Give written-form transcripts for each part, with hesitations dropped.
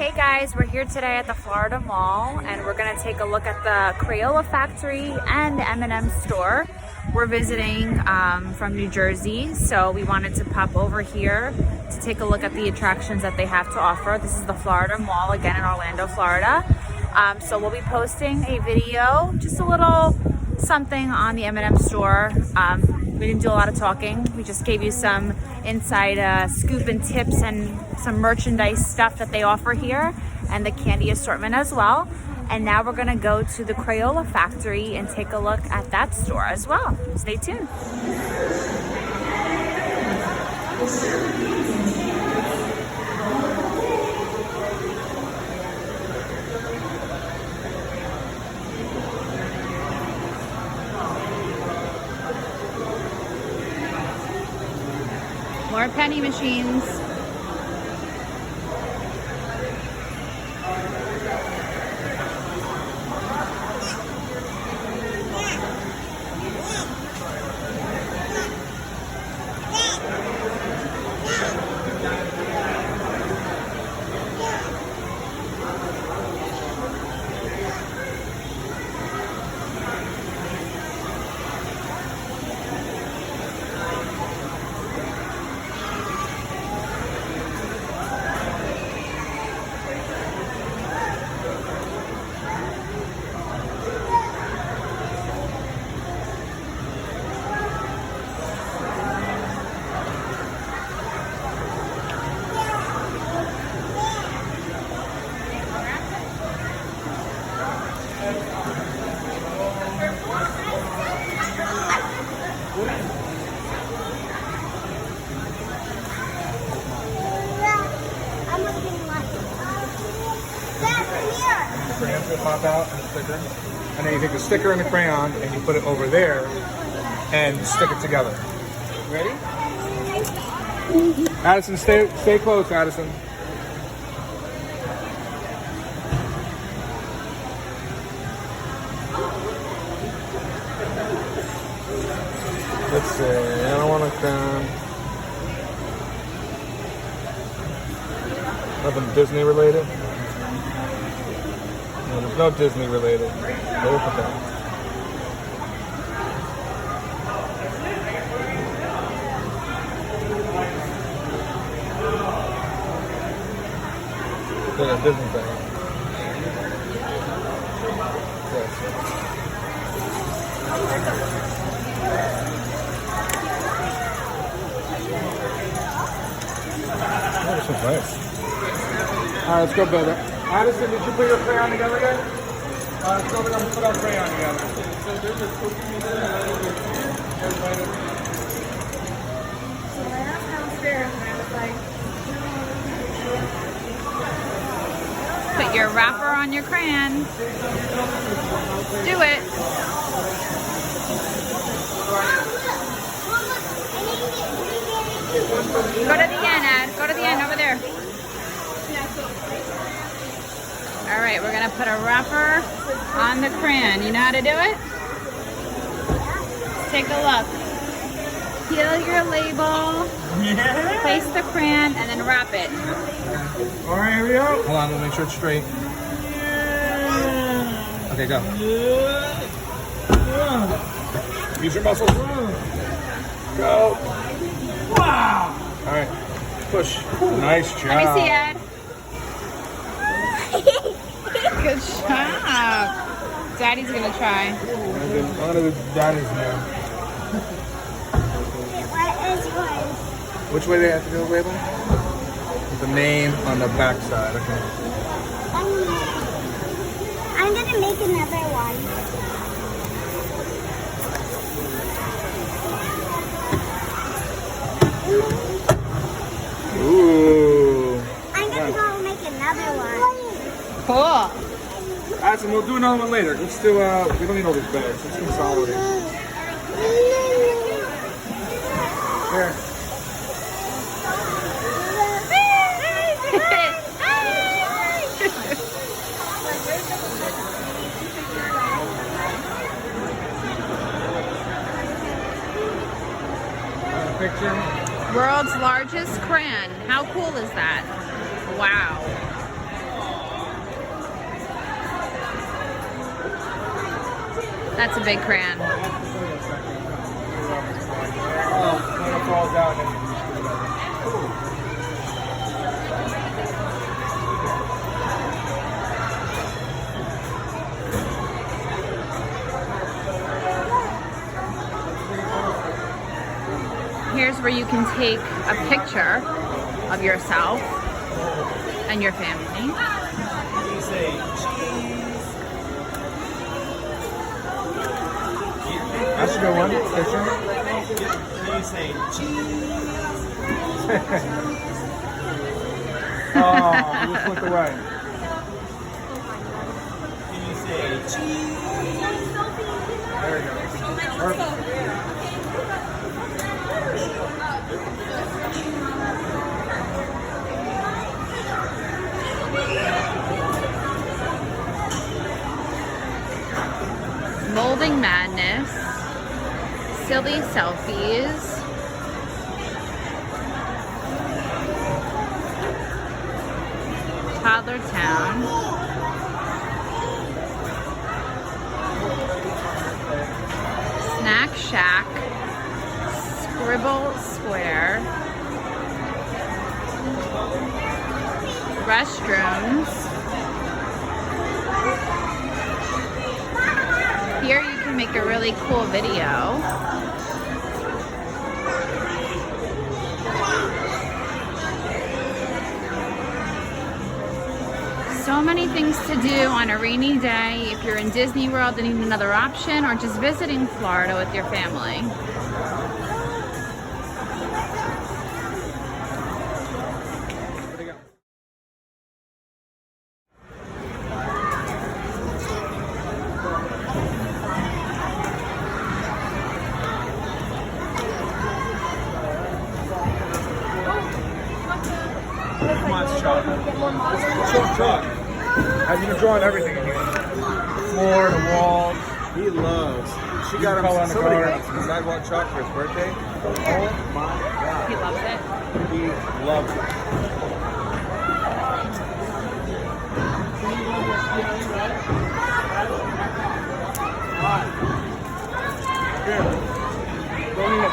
Hey guys, we're here today at the Florida Mall and we're gonna take a look at the Crayola Factory and the M&M store. We're visiting from New Jersey, so we wanted to pop over here to take a look at the attractions that they have to offer. This is the Florida Mall, again in Orlando, Florida. So we'll be posting a video, just a little something on the M&M store. We didn't do a lot of talking. We just gave you some inside scoop and tips and some merchandise stuff that they offer here and the candy assortment as well. And now we're gonna go to the Crayola Factory and take a look at that store as well. Stay tuned. More penny machines. Crayons will pop out and sticker, and then you take the sticker and the crayon and you put it over there and stick it together. Ready? Addison, stay close, Addison. Let's see. I don't want to. Nothing Disney related. No, there's no Disney related. Look at that. Look at Disney thing. Yes. Oh, this one's nice. All right, let's go build it. Addison, did you put your crayon together yet? Let's go over there and put our crayon together. So there's a cookie Put your wrapper on your crayon. Do it. Go to the end, Ed. Go to the end over there. All right, we're gonna put a wrapper on the crayon. You know how to do it? Take a look. Peel your label, place the crayon, and then wrap it. All right, here we go. Hold on, we'll make sure it's straight. Okay, go. Use your muscles. Go. Wow. All right, push. Nice job. Let me see, Ed. Good job. Daddy's gonna try. One of the daddies now. Which way do they have to go, label? The name on the back side. Okay. I'm gonna make another one. Ooh. I'm gonna go make another one. Cool. Addison, we'll do another one later. Let's do, we don't need all these bags. Let's consolidate. Here. Picture. World's largest crayon. How cool is that? Wow. That's a big crayon. Oh, when it falls out, then you can screw it over. Here's where you can take a picture of yourself and your family. You say cheese. That's a good one. Picture. You say cheese. Oh, you just look away. Can you say cheese? There you go. Perfect. Molding madness. Silly selfies. Toddler Town. Snack Shack. Scribble Square. Restrooms. Here you can make a really cool video. So many things to do on a rainy day if you're in Disney World and need another option, or just visiting Florida with your family. Truck. Have you drawn everything in here? Floor, the walls. He loves. She got him Color on the somebody car. got him sidewalk chalk for his birthday. Oh my god. He loves it. He loves it. Here. Go in it.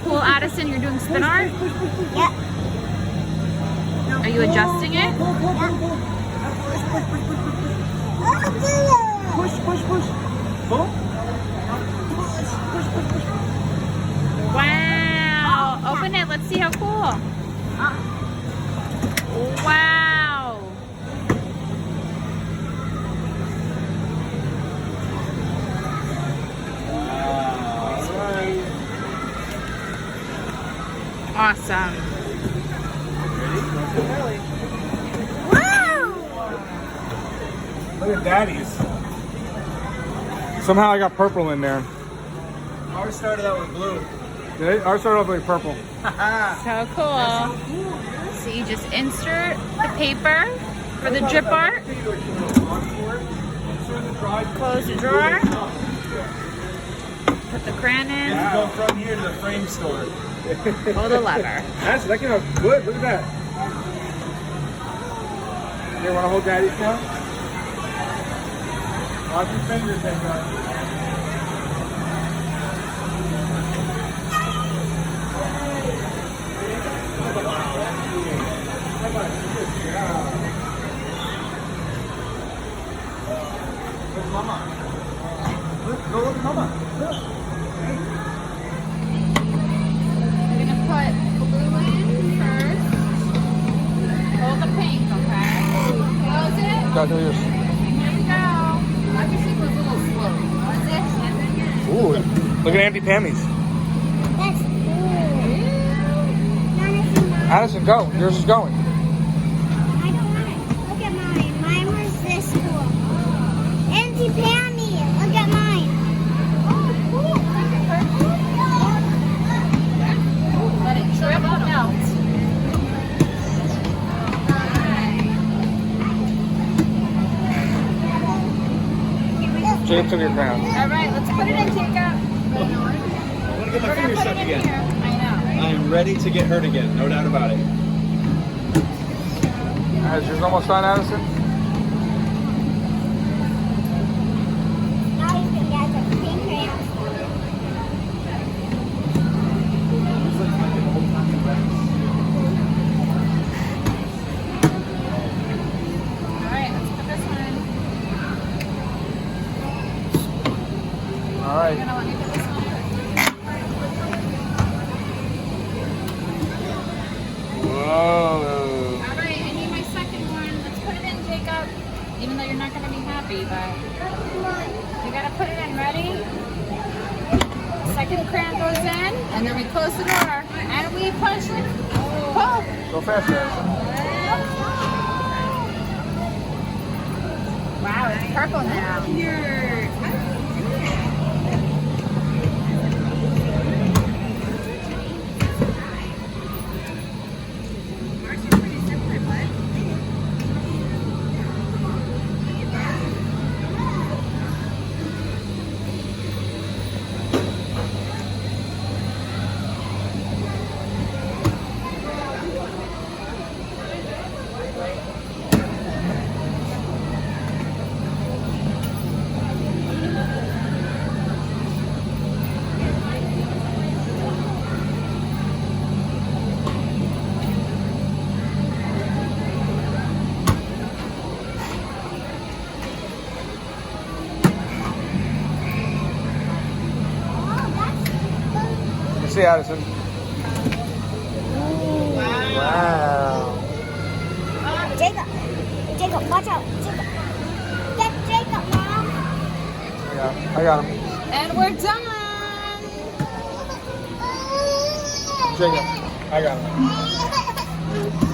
Cool, Addison, you're doing spin art? Yep. Are you adjusting it? Push, push, push. Pull. Push, push, push. Wow. Open it. Let's see how cool. Wow. Awesome. Look at Daddy's. Somehow I got purple in there. Ours started out with blue. Did it? Ours started off with purple. So cool. So you just insert the paper for the drip art. Close the drawer. Put the crayon in. Go from here to the frame store. Pull the lever. That came out good. Look at that. You want to hold Daddy's now? Watch your fingers, then, guys. Look, Mama. Look, go look, Mama. Look. We're gonna put blue in first. Hold the pink, okay? Close it. Got to yours. Here we go. Obviously, it was a little slow. Close it. Ooh, look at Auntie Pammy's. That's cool. Addison, go. Yours is going. I don't want it. Look at mine. Mine was this cool. Auntie Pammy, look at mine. Oh, cool. Let it drip melt. Jacob took your crown. All right, let's put it in, Jacob. I want to get my We're gonna fingers put stuck it in again. here. I know. I am ready to get hurt again, no doubt about it. Is yours almost done, Addison? Now you can get the pink crayon. All right, let's put this one in. All You're right. gonna let me put this one in. Whoa. All right, I need my second one. Let's put it in, Jacob. Even though you're not gonna be happy, but you gotta put it in. Ready? Second crayon goes in, and then we close the door, and we push it. Pull. Go faster, Addison. Wow, it's purple now. Let me see, Addison. Wow. Jacob, Jacob, watch out. Jacob. Get Jacob, Mom. Yeah, I got him. And we're done. Jacob, I got him.